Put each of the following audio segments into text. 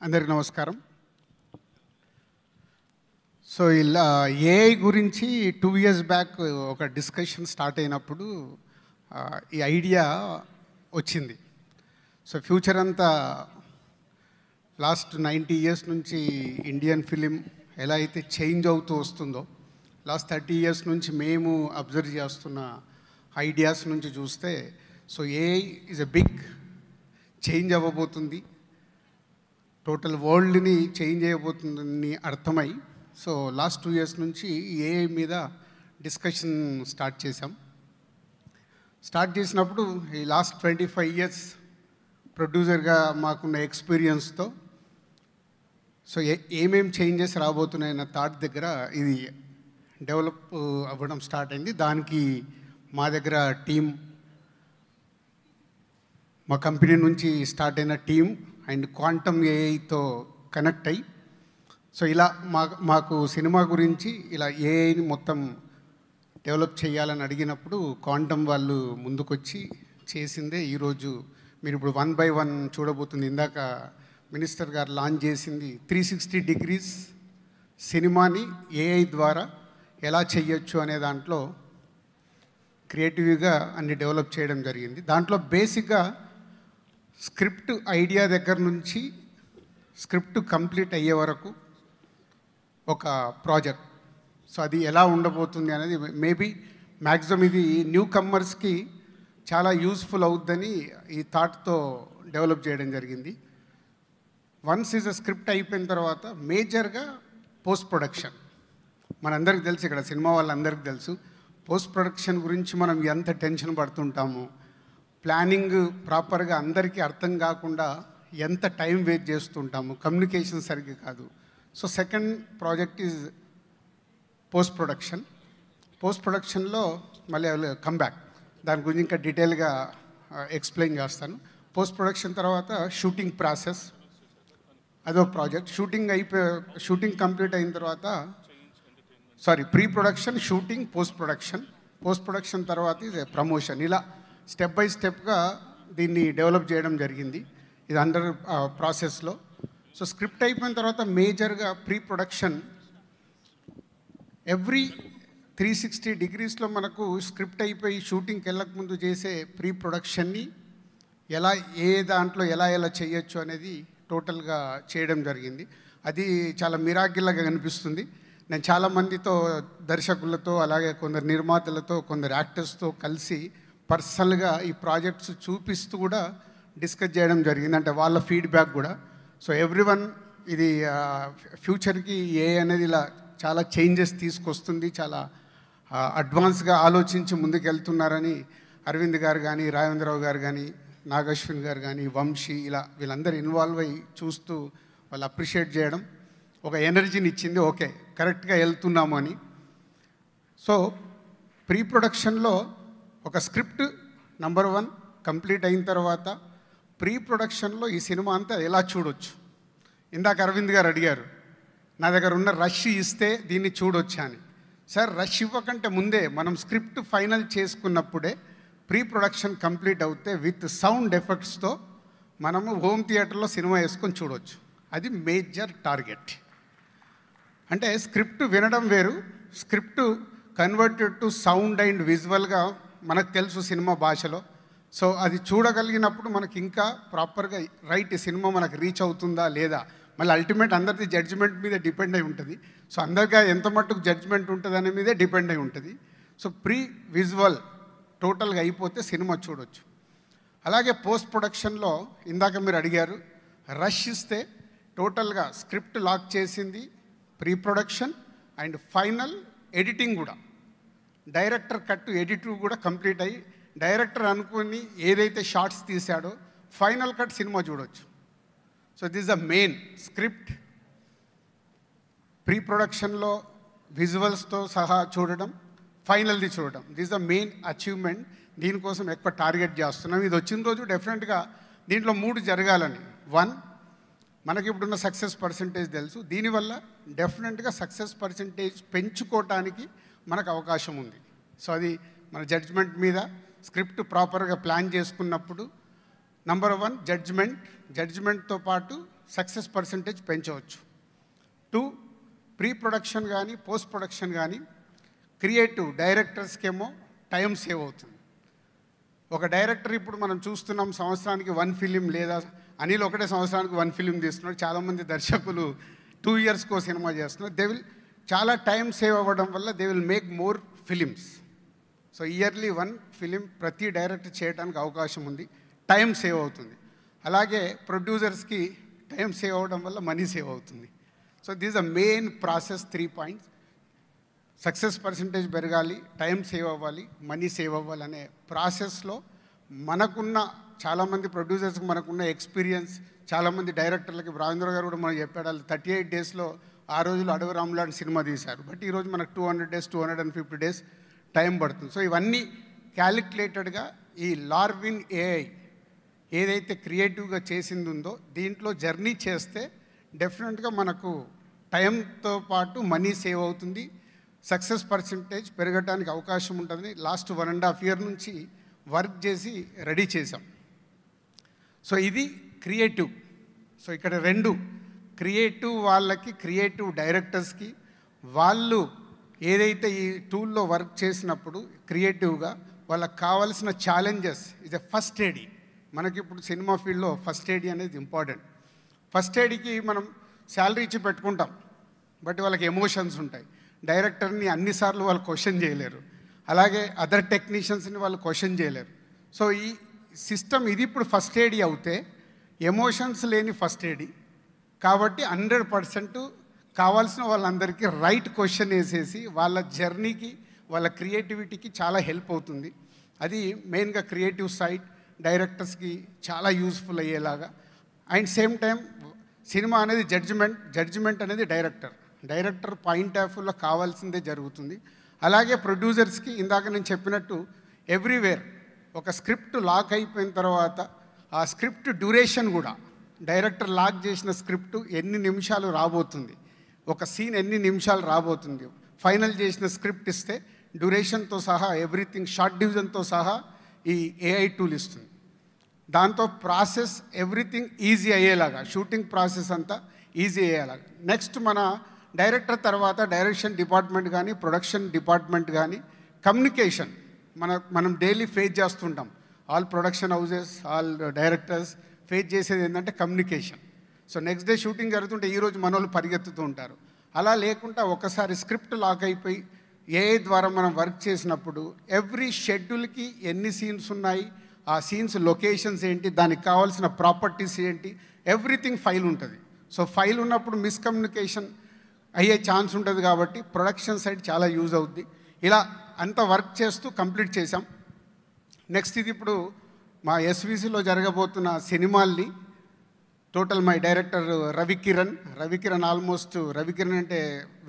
అందరికీ నమస్కారం. సో ఇలా ఏఐ గురించి 2 years బ్యాక్ ఒక డిస్కషన్ స్టార్ట్ అయినప్పుడు ఈ ఐడియా వచ్చింది. సో ఫ్యూచర్ అంతా లాస్ట్ 90 years నుంచి ఇండియన్ ఫిలిం ఎలా అయితే చేంజ్ అవుతూ వస్తుందో, లాస్ట్ 30 years నుంచి మేము అబ్జర్వ్ చేస్తున్న ఐడియాస్ నుంచి చూస్తే, so AI is a big change అవ్వబోతుంది, టోటల్ వరల్డ్ని చేంజ్ చేయబోతుందని అర్థమై, సో లాస్ట్ 2 years నుంచి ఏఐ మీద డిస్కషన్ స్టార్ట్ చేసాం. స్టార్ట్ చేసినప్పుడు ఈ లాస్ట్ 25 years ప్రొడ్యూసర్గా మాకున్న ఎక్స్పీరియన్స్తో సో ఏమేం చేంజెస్ రాబోతున్నాయన్న థాట్ దగ్గర ఇది డెవలప్ అవ్వడం స్టార్ట్ అయింది. దానికి మా దగ్గర టీం, మా కంపెనీ నుంచి స్టార్ట్ అయిన టీం అండ్ క్వాంటమ్ ఏఐతో కనెక్ట్ అయ్యి, సో ఇలా మాకు సినిమా గురించి ఇలా ఏఐని మొత్తం డెవలప్ చేయాలని అడిగినప్పుడు క్వాంటమ్ వాళ్ళు ముందుకొచ్చి చేసిందే ఈరోజు మీరు ఇప్పుడు 1 by 1 చూడబోతుంది. ఇందాక మినిస్టర్ గారు లాంచ్ చేసింది 360 degrees సినిమాని ఏఐ ద్వారా ఎలా చేయొచ్చు అనే దాంట్లో క్రియేటివ్గా అన్ని డెవలప్ చేయడం జరిగింది. దాంట్లో బేసిక్గా స్క్రిప్ట్ ఐడియా దగ్గర నుంచి స్క్రిప్ట్ కంప్లీట్ అయ్యే వరకు ఒక ప్రాజెక్ట్, సో అది ఎలా ఉండబోతుంది అనేది మేబీ మ్యాక్సిమం ఇది న్యూ కమ్మర్స్కి చాలా యూస్ఫుల్ అవుద్దని ఈ థాట్తో డెవలప్ చేయడం జరిగింది. వన్స్ ఈజ్ అ స్క్రిప్ట్ అయిపోయిన తర్వాత మేజర్గా పోస్ట్ ప్రొడక్షన్. మనందరికీ తెలుసు, ఇక్కడ సినిమా వాళ్ళందరికీ తెలుసు పోస్ట్ ప్రొడక్షన్ గురించి మనం ఎంత టెన్షన్ పడుతుంటాము, ప్లానింగ్ ప్రాపర్గా అందరికీ అర్థం కాకుండా ఎంత టైం వేస్ట్ చేస్తుంటాము, కమ్యూనికేషన్ సరిగ్గా కాదు. So second project is post production. Post ప్రొడక్షన్లో మళ్ళీ కమ్బ్యాక్, దాని గురించి ఇంకా డీటెయిల్గా ఎక్స్ప్లెయిన్ చేస్తాను. పోస్ట్ ప్రొడక్షన్ తర్వాత షూటింగ్ ప్రాసెస్, అదొక ప్రాజెక్ట్. షూటింగ్ కంప్లీట్ అయిన తర్వాత pre production, shooting, post production. Post production తర్వాత ఇది ప్రమోషన్. ఇలా స్టెప్ బై స్టెప్గా దీన్ని డెవలప్ చేయడం జరిగింది. ఇది అండర్ ప్రాసెస్లో. సో స్క్రిప్ట్ అయిపోయిన తర్వాత మేజర్గా ప్రీ ప్రొడక్షన్. ఎవ్రీ 360 degreesలో మనకు స్క్రిప్ట్ అయిపోయి షూటింగ్కి వెళ్ళకముందు చేసే ప్రీ ప్రొడక్షన్ని ఎలా దాంట్లో ఎలా చేయొచ్చు అనేది టోటల్గా చేయడం జరిగింది. అది చాలా మిరాకిల్గా కనిపిస్తుంది. నేను చాలామందితో, దర్శకులతో, అలాగే కొందరు నిర్మాతలతో, కొందరు యాక్టర్స్తో కలిసి పర్సనల్గా ఈ ప్రాజెక్ట్స్ చూపిస్తూ కూడా డిస్కస్ చేయడం జరిగింది, అంటే వాళ్ళ ఫీడ్బ్యాక్ కూడా. సో ఎవ్రీవన్ ఇది ఫ్యూచర్కి ఏ అనేది ఇలా చాలా చేంజెస్ తీసుకొస్తుంది, చాలా అడ్వాన్స్గా ఆలోచించి ముందుకు వెళ్తున్నారని అరవింద్ గారు కానీ, రాఘవేంద్రరావు గారు కానీ, నాగశ్విన్ గారు కానీ, వంశీ, ఇలా వీళ్ళందరూ ఇన్వాల్వ్ అయ్యి చూస్తూ వాళ్ళు అప్రిషియేట్ చేయడం ఒక ఎనర్జీని ఇచ్చింది. ఓకే, కరెక్ట్గా వెళ్తున్నాము అని. సో ప్రీ ప్రొడక్షన్లో ఒక స్క్రిప్ట్ నెంబర్ 1 కంప్లీట్ అయిన తర్వాత ప్రీ ప్రొడక్షన్లో ఈ సినిమా అంతా ఎలా చూడొచ్చు. ఇందాక అరవింద్ గారు అడిగారు, నా దగ్గర ఉన్న రష్ ఇస్తే దీన్ని చూడొచ్చా అని. సార్, రష్ ఇవ్వకంటే ముందే మనం స్క్రిప్ట్ ఫైనల్ చేసుకున్నప్పుడే ప్రీ ప్రొడక్షన్ కంప్లీట్ అవుతే విత్ సౌండ్ ఎఫెక్ట్స్తో మనము హోమ్ థియేటర్లో సినిమా వేసుకొని చూడవచ్చు. అది మేజర్ టార్గెట్. అంటే స్క్రిప్ట్ వినడం వేరు, script converted to sound and విజువల్గా మనకు తెలుసు సినిమా భాషలో. సో అది చూడగలిగినప్పుడు మనకి ఇంకా ప్రాపర్గా రైట్ సినిమా మనకు రీచ్ అవుతుందా లేదా, మళ్ళీ అల్టిమేట్ అందరిది జడ్జిమెంట్ మీద డిపెండ్ అయి ఉంటుంది. సో అందరిగా ఎంత మట్టుకు జడ్జిమెంట్ ఉంటుంది అనే మీదే డిపెండ్ అయి ఉంటుంది. సో ప్రీ విజువల్ టోటల్గా అయిపోతే సినిమా చూడొచ్చు. అలాగే పోస్ట్ ప్రొడక్షన్లో ఇందాక మీరు అడిగారు, రష్ ఇస్తే టోటల్గా స్క్రిప్ట్ లాక్ చేసింది pre production and final editing కూడా, డైరెక్టర్ కట్ ఎడిట్ కూడా కంప్లీట్ అయ్యి డైరెక్టర్ అనుకుని ఏదైతే షార్ట్స్ తీశాడో ఫైనల్ కట్ సినిమా చూడవచ్చు. So this the main script, pre ప్రొడక్షన్లో విజువల్స్తో సహా చూడడం, ఫైనల్ది చూడడం. This the main achievement. దీనికోసం ఎక్కువ టార్గెట్ చేస్తున్నాం. ఇది వచ్చిన రోజు డెఫినెట్గా దీంట్లో 3 జరగాలని. 1, మనకి ఇప్పుడున్న సక్సెస్ పర్సంటేజ్ తెలుసు, దీనివల్ల డెఫినెట్గా సక్సెస్ పర్సంటేజ్ పెంచుకోవటానికి మనకు అవకాశం ఉంది. సో అది మన జడ్జ్మెంట్ మీద స్క్రిప్ట్ ప్రాపర్గా ప్లాన్ చేసుకున్నప్పుడు నంబర్ 1 జడ్జ్మెంట్తో పాటు సక్సెస్ పర్సంటేజ్ పెంచవచ్చు. 2, ప్రీ ప్రొడక్షన్ కానీ పోస్ట్ ప్రొడక్షన్ కానీ క్రియేటివ్ డైరెక్టర్స్కేమో టైం సేవ్ అవుతుంది. ఒక డైరెక్టర్ ఇప్పుడు మనం చూస్తున్నాం సంవత్సరానికి 1 ఫిలిం, లేదా అనిల్ ఒకటే సంవత్సరానికి 1 ఫిలిం తీస్తున్నాడు. చాలామంది దర్శకులు 2 ఇయర్స్కో సినిమా చేస్తున్నారు. దే విల్ చాలా టైం సేవ్ అవ్వడం వల్ల they will make more films. So yearly 1 film ప్రతి డైరెక్టర్ చేయడానికి అవకాశం ఉంది. టైం సేవ్ అవుతుంది. అలాగే ప్రొడ్యూసర్స్కి టైం సేవ్ అవ్వడం వల్ల మనీ సేవ్ అవుతుంది. So this the main process. 3 points: success percentage పెరగాలి, టైం సేవ్ అవ్వాలి, మనీ సేవ్ అవ్వాలి అనే ప్రాసెస్లో మనకున్న చాలామంది ప్రొడ్యూసర్స్కి మనకున్న ఎక్స్పీరియన్స్, చాలామంది డైరెక్టర్లకి రాజేంద్ర గారు కూడా మనం చెప్పాడు, వాళ్ళు 38 డేస్లో ఆ రోజులు అడవి రాములాంటి సినిమా తీశారు. బట్ ఈరోజు మనకు 200 డేస్ 250 డేస్ టైం పడుతుంది. సో ఇవన్నీ క్యాలిక్యులేటెడ్గా ఈ లార్విన్ ఏఐ ఏదైతే క్రియేటివ్గా చేసింది ఉందో దీంట్లో జర్నీ చేస్తే డెఫినెట్గా మనకు టైంతో పాటు మనీ సేవ్ అవుతుంది, సక్సెస్ పర్సంటేజ్ పెరగడానికి అవకాశం ఉంటుందని లాస్ట్ 1.5 ఇయర్ నుంచి వర్క్ చేసి రెడీ చేసాం. సో ఇది క్రియేటివ్. సో ఇక్కడ 2 క్రియేటివ్ వాళ్ళకి, క్రియేటివ్ డైరెక్టర్స్కి, వాళ్ళు ఏదైతే ఈ టూల్లో వర్క్ చేసినప్పుడు క్రియేటివ్గా వాళ్ళకి కావాల్సిన ఛాలెంజెస్ ఇది ఫస్ట్ ఎయిడ్. మనకి ఇప్పుడు సినిమా ఫీల్డ్లో ఫస్ట్ ఎయిడ్ అనేది ఇంపార్టెంట్. ఫస్ట్ ఎయిడ్కి మనం శాలరీ ఇచ్చి పెట్టుకుంటాం, బట్ వాళ్ళకి ఎమోషన్స్ ఉంటాయి. డైరెక్టర్ని అన్నిసార్లు వాళ్ళు క్వశ్చన్ చేయలేరు, అలాగే అదర్ టెక్నీషియన్స్ని వాళ్ళు క్వశ్చన్ చేయలేరు. సో ఈ సిస్టమ్ ఇది ఇప్పుడు ఫస్ట్ ఎయిడ్ అవుతే ఎమోషన్స్ లేని ఫస్ట్ ఎయిడ్ కాబట్టి 100% కావాల్సిన వాళ్ళందరికీ రైట్ క్వశ్చన్ వేసేసి వాళ్ళ జర్నీకి, వాళ్ళ క్రియేటివిటీకి చాలా హెల్ప్ అవుతుంది. అది మెయిన్గా క్రియేటివ్ సైడ్ డైరెక్టర్స్కి చాలా యూస్ఫుల్ అయ్యేలాగా. అండ్ సేమ్ టైం సినిమా అనేది జడ్జిమెంట్ అనేది డైరెక్టర్ పాయింట్ ఆఫ్ వ్యూలో కావాల్సిందే జరుగుతుంది. అలాగే ప్రొడ్యూసర్స్కి ఇందాక నేను చెప్పినట్టు ఎవ్రీవేర్ ఒక స్క్రిప్ట్ లాక్ అయిపోయిన తర్వాత ఆ స్క్రిప్ట్ డ్యూరేషన్ కూడా డైరెక్టర్ లాక్ చేసిన స్క్రిప్ట్ ఎన్ని నిమిషాలు రాబోతుంది, ఒక సీన్ ఎన్ని నిమిషాలు రాబోతుంది, ఫైనల్ చేసిన స్క్రిప్ట్ ఇస్తే డ్యూరేషన్తో సహా ఎవ్రీథింగ్, షార్ట్ డివిజన్తో సహా ఈ ఏఐ టూల్ ఇస్తుంది. దాంతో ప్రాసెస్ ఎవ్రీథింగ్ ఈజీ అయ్యేలాగా, షూటింగ్ ప్రాసెస్ అంతా ఈజీ అయ్యేలాగా. నెక్స్ట్ మన డైరెక్టర్ తర్వాత డైరెక్షన్ డిపార్ట్మెంట్ కానీ, ప్రొడక్షన్ డిపార్ట్మెంట్ కానీ, కమ్యూనికేషన్ మనం డైలీ ఫేస్ చేస్తుంటాం. All production houses, all directors face చేసేది ఏంటంటే communication. So next day shooting జరుగుతుంటే ఈరోజు మన వాళ్ళు పరిగెత్తుతూ ఉంటారు. అలా లేకుండా ఒకసారి స్క్రిప్ట్ లాక్ అయిపోయి ఏఐ ద్వారా మనం వర్క్ చేసినప్పుడు ఎవ్రీ షెడ్యూల్కి ఎన్ని సీన్స్ ఉన్నాయి, ఆ సీన్స్ లొకేషన్స్ ఏంటి, దానికి కావాల్సిన ప్రాపర్టీస్ ఏంటి, ఎవ్రీథింగ్ ఫైల్ ఉంటుంది. సో ఫైల్ ఉన్నప్పుడు మిస్కమ్యూనికేషన్ అయ్యే ఛాన్స్ ఉంటుంది కాబట్టి ప్రొడక్షన్ సైడ్ చాలా యూజ్ అవుద్ది. ఇలా అంత వర్క్ చేస్తూ కంప్లీట్ చేసాం. నెక్స్ట్ ఇది ఇప్పుడు మా ఎస్విసిలో జరగబోతున్న సినిమాల్ని total my director Ravikiran almost Ravikiran అంటే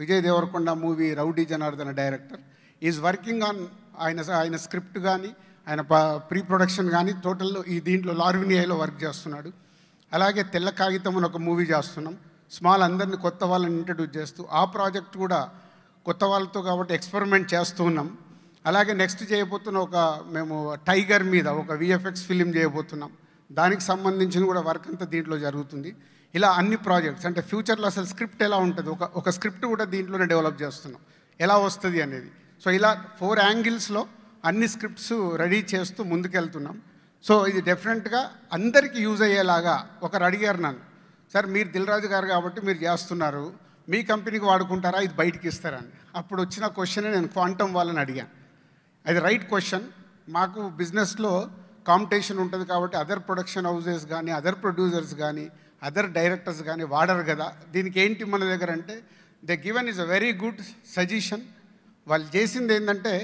Vijay Deverakonda movie Rowdy Janardhana director is working on ఆయన స్క్రిప్ట్ కానీ, ఆయన ప్రీ ప్రొడక్షన్ కానీ టోటల్ ఈ దీంట్లో లార్విన్ ఏఐలో వర్క్ చేస్తున్నాడు. అలాగే తెల్ల కాగితం అని ఒక మూవీ చేస్తున్నాం. స్మాల్ అందరినీ కొత్త వాళ్ళని ఇంట్రడ్యూస్ చేస్తూ ఆ ప్రాజెక్ట్ కూడా కొత్త వాళ్ళతో కాబట్టి ఎక్స్పెరిమెంట్ చేస్తూ ఉన్నాం. అలాగే నెక్స్ట్ చేయబోతున్న మేము టైగర్ మీద ఒక విఎఫ్ఎక్స్ ఫిలిం చేయబోతున్నాం. దానికి సంబంధించిన కూడా వర్క్ అంతా దీంట్లో జరుగుతుంది. ఇలా అన్ని ప్రాజెక్ట్స్ అంటే ఫ్యూచర్లో అసలు స్క్రిప్ట్ ఎలా ఉంటుంది, ఒక స్క్రిప్ట్ కూడా దీంట్లోనే డెవలప్ చేస్తున్నాం, ఎలా వస్తుంది అనేది. సో ఇలా 4 యాంగిల్స్లో అన్ని స్క్రిప్ట్స్ రెడీ చేస్తూ ముందుకెళ్తున్నాం. సో ఇది డెఫినెట్గా అందరికీ యూజ్ అయ్యేలాగా. ఒకరు అడిగారు నన్ను, సార్ మీరు దిల్రాజు గారు కాబట్టి మీరు చేస్తున్నారు, మీ కంపెనీకి వాడుకుంటారా, ఇది బయటికి ఇస్తారా అని. అప్పుడు వచ్చిన క్వశ్చనే నేను క్వాంటమ్ వాళ్ళని అడిగాను. అది రైట్ క్వశ్చన్. మాకు బిజినెస్లో కాంపిటీషన్ ఉంటుంది కాబట్టి అదర్ ప్రొడక్షన్ హౌజెస్ కానీ, అదర్ ప్రొడ్యూసర్స్ కానీ, అదర్ డైరెక్టర్స్ కానీ వాడరు కదా. దీనికి ఏంటి మన దగ్గర అంటే the given is a very good suggestion. వాళ్ళు చేసింది ఏంటంటే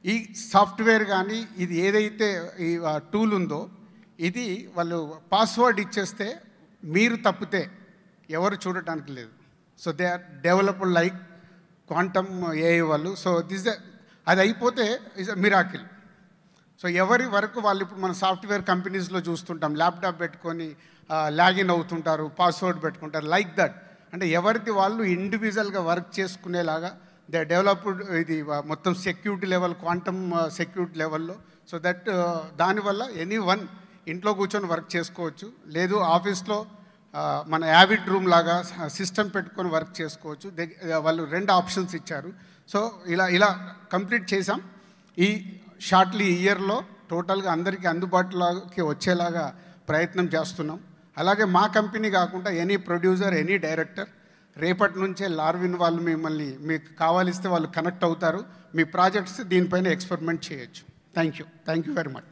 ఈ సాఫ్ట్వేర్ కానీ ఇది ఏదైతే ఈ టూల్ ఉందో ఇది వాళ్ళు పాస్వర్డ్ ఇచ్చేస్తే మీరు తప్పితే ఎవరు చూడటానికి లేదు. So they are developed like quantum AI వాళ్ళు. సో అది అయిపోతే ఇస్ అ మిరాకిల్. సో ఎవరి వరకు వాళ్ళు ఇప్పుడు మన సాఫ్ట్వేర్ కంపెనీస్లో చూస్తుంటాం, ల్యాప్టాప్ పెట్టుకొని లాగిన్ అవుతుంటారు, పాస్వర్డ్ పెట్టుకుంటారు, లైక్ దట్. అంటే ఎవరిది వాళ్ళు ఇండివిజువల్గా వర్క్ చేసుకునేలాగా దే డెవలప్డ్ ఇది మొత్తం సెక్యూరిటీ లెవెల్, క్వాంటమ్ సెక్యూరిటీ లెవెల్లో. సో దట్ దానివల్ల ఎనీ వన్ ఇంట్లో కూర్చొని వర్క్ చేసుకోవచ్చు. లేదు ఆఫీస్లో మన యావిడ్ రూమ్ లాగా సిస్టమ్ పెట్టుకొని వర్క్ చేసుకోవచ్చు. వాళ్ళు 2 ఆప్షన్స్ ఇచ్చారు. సో ఇలా కంప్లీట్ చేసాం. ఈ షార్ట్లీ ఇయర్లో టోటల్గా అందరికీ అందుబాటులోకి వచ్చేలాగా ప్రయత్నం చేస్తున్నాం. అలాగే మా కంపెనీ కాకుండా ఎనీ ప్రొడ్యూసర్, ఎనీ డైరెక్టర్ రేపటి నుంచే లార్విన్ వాళ్ళు మిమ్మల్ని మీకు కావాలిస్తే వాళ్ళు కనెక్ట్ అవుతారు. మీ ప్రాజెక్ట్స్ దీనిపైన ఎక్స్పెరిమెంట్ చేయొచ్చు. Thank you very much.